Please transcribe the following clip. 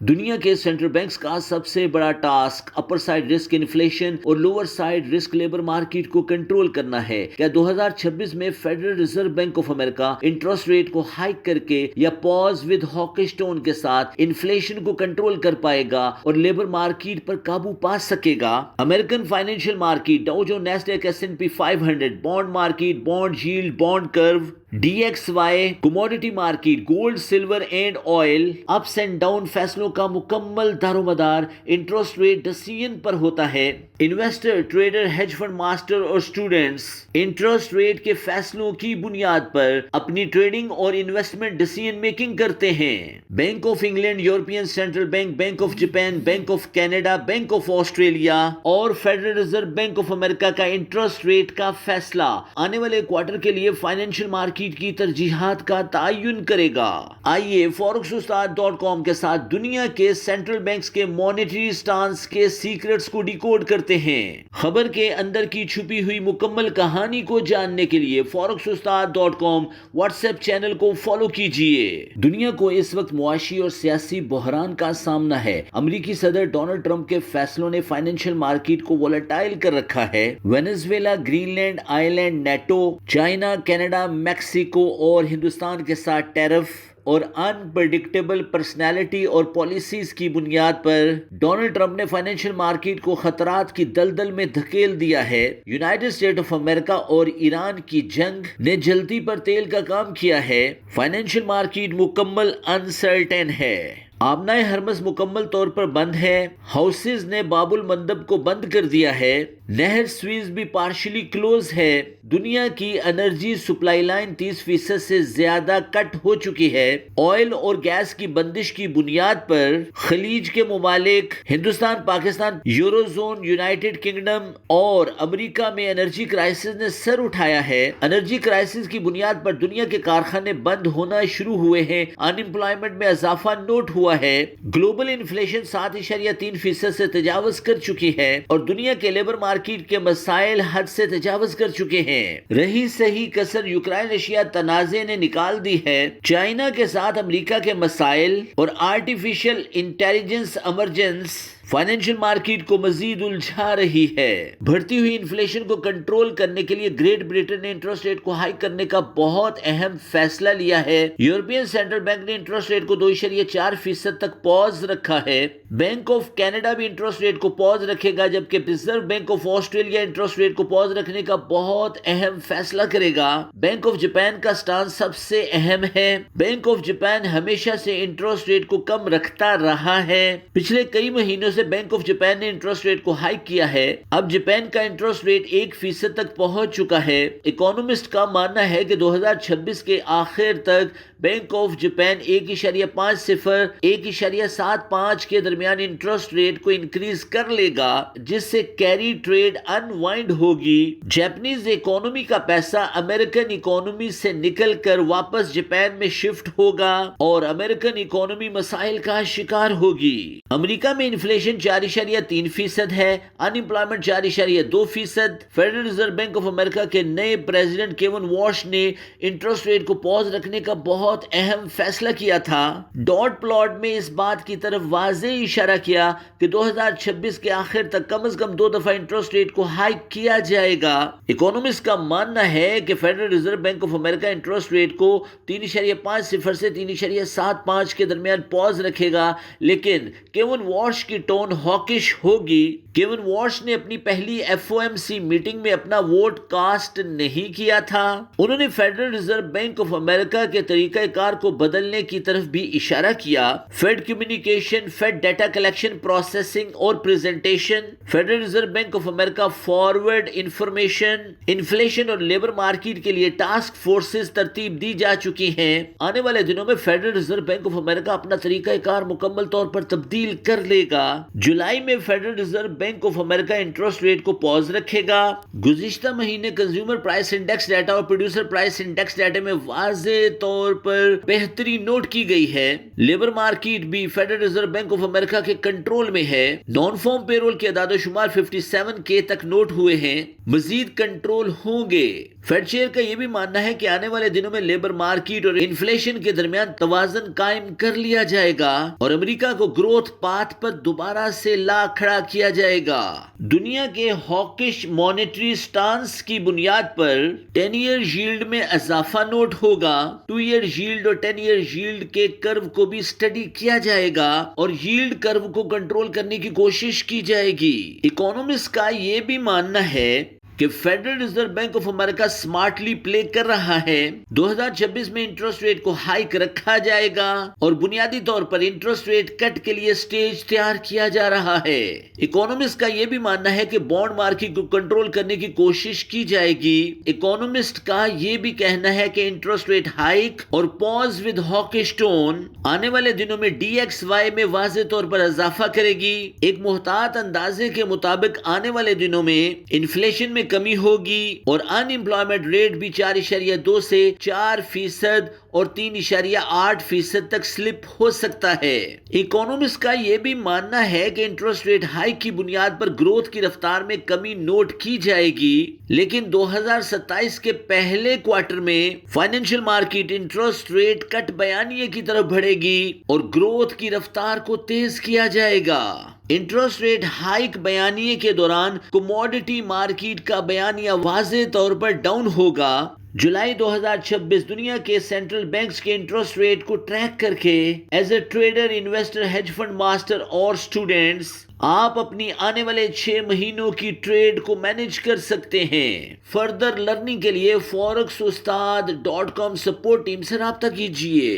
دنیا کے central banks کا سب سے بڑا ٹاسک اپر سائڈ رسک انفلیشن اور lower side risk labour market کو کنٹرول کرنا ہے۔ کیا 2026 میں federal Reserve Bank of America interest rate کو ہائیک کر کے یا پاز ود ہاکش ٹون کے ساتھ انفلیشن کو کنٹرول کر پائے گا اور لیبر مارکیٹ پر قابو پا سکے گا؟ American financial market, Dow Jones, Nasdaq, S&P 500، bond market, bond yield, bond curve, DXY، commodity market, gold, silver and oil, ups and down فیصلوں کا مکمل دار و مدار انٹرسٹ ریٹ ڈیسیژن پر ہوتا ہے۔ Investor, trader, hedge fund master اور students interest rate کے فیصلوں کی بنیاد پر اپنی ٹریڈنگ اور انویسٹمنٹ ڈیسیژن میکنگ کرتے ہیں۔ Bank of England, European Central Bank, Bank of Japan, Bank of Canada, Bank of Australia اور Federal Reserve Bank of America کا انٹرسٹ ریٹ کا فیصلہ آنے والے کوارٹر کے لیے فائنینشیل مارکیٹ کی ترجیحات کا تعین کرے گا۔ آئیے forexustad.com کے ساتھ دنیا کے سینٹرل بینکس کے مانیٹری سٹانس کے سیکرٹس کو ڈیکوڈ کرتے ہیں۔ خبر کے اندر کی چھپی ہوئی مکمل کہانی کو جاننے کے لیے forexustad.com واٹس ایپ چینل کو فالو کیجیے۔ دنیا کو اس وقت معاشی اور سیاسی بحران کا سامنا ہے۔ امریکی صدر ڈونلڈ ٹرمپ کے فیصلوں نے فائنینشیل مارکیٹ کو وولٹائل کر رکھا ہے۔ Venezuela, Greenland, Ireland, NATO, China, Canada, Mexico اور ہندوستان کے ساتھ ٹیرف اور انپریڈکٹیبل پرسنالٹی اور پالیسیز کی بنیاد پر ڈونلڈ ٹرمپ نے فائنینشیل مارکیٹ کو خطرات کی دلدل میں دھکیل دیا ہے۔ یونائیٹڈ اسٹیٹ آف امریکہ اور ایران کی جنگ نے جلتی پر تیل کا کام کیا ہے۔ فائنینشیل مارکیٹ مکمل انسرٹن ہے۔ آبنائے ہرمز مکمل طور پر بند ہے۔ ہاؤسز نے باب المندب کو بند کر دیا ہے۔ نہر سوئز بھی پارشلی کلوز ہے۔ دنیا کی انرجی سپلائی لائن 30% سے زیادہ کٹ ہو چکی ہے۔ آئل اور گیس کی بندش کی بنیاد پر خلیج کے ممالک Hindustan, Pakistan, euro zone, United kingdom اور امریکہ میں انرجی کرائسس نے سر اٹھایا ہے۔ انرجی کرائسس کی بنیاد پر دنیا کے کارخانے بند ہونا شروع ہوئے ہیں۔ ان امپلائمنٹ میں اضافہ نوٹ ہوا ہے۔ گلوبل انفلیشن 7.3% سے تجاوز کر چکی ہے اور دنیا کے لیبر مارکیٹ کے مسائل حد سے تجاوز کر چکے ہیں۔ رہی صحیح کسر یوکرائن رشیا تنازع نے نکال دی ہے۔ چائنا کے ساتھ امریکہ کے مسائل اور artificial intelligence emergence financial market کو مزید الجھا رہی ہے۔ بڑھتی ہوئی انفلیشن کو کنٹرول کرنے کے لیے گریٹ برٹن نے انٹرسٹ ریٹ کو ہائیک کرنے کا بہت اہم فیصلہ لیا ہے۔ یورپین سینٹرل بینک نے انٹرسٹ ریٹ کو 2.4% تک پاز رکھا ہے۔ بینک آف کینیڈا بھی انٹرسٹ ریٹ کو پاز رکھے گا، جبکہ reserve Bank of Australia interest rate کو پاز رکھنے کا بہت اہم فیصلہ کرے گا۔ بینک آف جاپان کا سٹانس سب سے اہم ہے۔ بینک آف جاپان ہمیشہ سے انٹرسٹ ریٹ کو کم رکھتا رہا ہے۔ پچھلے کئی مہینوں سے بینک آف جاپان نے انٹرسٹ ریٹ کو ہائیک کیا ہے۔ اب جاپان کا انٹرسٹ ریٹ 1% تک پہنچ چکا ہے۔ اکانومسٹ کا ماننا ہے کہ 2026 کے آخر تک بینک آف جاپان 1.50 1.75 کے درمیان انٹرسٹ ریٹ کو انکریز کر لے گا، جس سے کیری ٹریڈ انوائنڈ ہوگی۔ جاپنیز اکانومی کا پیسہ امریکن اکانومی سے نکل کر واپس جاپان میں شفٹ ہوگا اور امریکن اکانومی مسائل کا شکار ہوگی۔ امریکہ میں انفلیشن 4.3% ہے، unemployment 4.2%۔ Federal Reserve Bank of America کے نئے پریزیڈنٹ کیون واش نے انٹرسٹ ریٹ کو پاز رکھنے کا بہت اہم فیصلہ کیا تھا۔ ڈاٹ پلاٹ میں اس بات کی طرف واضح اشارہ کیا کہ 2026 کے آخر تک کم از کم 2 دفعہ انٹرسٹ ریٹ کو ہائیک کیا جائے گا۔ اکانومسٹ کا ماننا ہے کہ Federal Reserve Bank of America interest rate کو 3.50 سے 3.75 کے درمیان پاز رکھے گا، لیکن کیون واش کی ٹون ہاکش ہوگی۔ کیون واش نے اپنی پہلی FOMC میٹنگ میں اپنا ووٹ کاسٹ نہیں کیا تھا۔ انہوں نے federal Reserve Bank of America کے طریقہ کار کو بدلنے کی طرف بھی اشارہ کیا۔ Fed communication, Fed data collection, processing اور presentation, Federal Reserve Bank of America forward information, inflation اور لیبر مارکیٹ کے لیے ٹاسک فورسز ترتیب دی جا چکی ہیں۔ آنے والے دنوں میں فیڈرل ریزرو بینک آف امریکہ اپنا طریقہ کار مکمل طور پر تبدیل کر لے گا۔ جولائی میں federal Reserve Bank of America interest rate کو پاز رکھے گا۔ گزشتہ مہینے کنزیومر پرائس انڈیکس ڈیٹا اور پروڈیوسر پرائس انڈیکس ڈیٹا میں واضح طور پر بہتری نوٹ کی گئی ہے۔ لیبر مارکیٹ بھی federal Reserve Bank of America کے کنٹرول میں ہے۔ نان فارم پے رول کے اعداد و شمار 57K تک نوٹ ہوئے ہیں، مزید کنٹرول ہوں گے۔ فیڈ چیئر کا یہ بھی ماننا ہے کہ آنے والے دنوں میں لیبر مارکیٹ اور انفلیشن کے درمیان توازن قائم کر لیا جائے گا اور امریکہ کو گروتھ پاتھ پر دوبارہ سے لا کھڑا کیا جائے گا۔ دنیا کے ہاکش مانیٹری سٹانس کی بنیاد پر 10 ایئر ییلڈ میں اضافہ نوٹ ہوگا۔ 2 ایئر ییلڈ اور 10 ایئر ییلڈ کے کرو کو بھی سٹڈی کیا جائے گا اور ییلڈ کرو کو کنٹرول کرنے کی کوشش کی جائے گی۔ اکانومسٹ کا یہ بھی ماننا ہے کہ Federal Reserve Bank of America smartly play کر رہا ہے۔ 2026 میں انٹرسٹ ریٹ کو ہائیک رکھا جائے گا اور بنیادی طور پر انٹرسٹ ریٹ کٹ کے لیے سٹیج تیار کیا جا رہا ہے۔ اکانومسٹ کا یہ بھی ماننا ہے کہ بانڈ مارکیٹ کو کنٹرول کرنے کی کوشش کی جائے گی۔ اکانومسٹ کا یہ بھی کہنا ہے کہ انٹرسٹ ریٹ ہائیک اور پاز ود ہاکش ٹون آنے والے دنوں میں DXY میں واضح طور پر اضافہ کرے گی۔ ایک محتاط اندازے کے مطابق آنے والے دنوں میں انفلیشن میں کمی ہوگی اور ان امپلائمنٹ ریٹ بھی 4.2 سے 4% اور 3.8% تک سلپ ہو سکتا ہے۔ اکانومسٹ کا یہ بھی ماننا ہے کہ انٹرسٹ ریٹ ہائیک کی بنیاد پر گروتھ کی رفتار میں کمی نوٹ کی جائے گی، لیکن 2027 کے پہلے کوارٹر میں فائنینشیل مارکیٹ انٹرسٹ ریٹ کٹ بیانیے کی طرف بڑھے گی اور گروتھ کی رفتار کو تیز کیا جائے گا۔ انٹرسٹ ریٹ ہائیک بیانیے کے دوران کموڈٹی مارکیٹ کا بیانیہ واضح طور پر ڈاؤن ہوگا۔ جولائی 2026 دنیا کے سینٹرل بینکس کے انٹرسٹ ریٹ کو ٹریک کر کے as a trader, investor, hedge fund master اور اسٹوڈنٹس آپ اپنی آنے والے 6 مہینوں کی ٹریڈ کو مینج کر سکتے ہیں۔ فردر لرننگ کے لیے forexustad.com سپورٹ ٹیم سے رابطہ کیجیے۔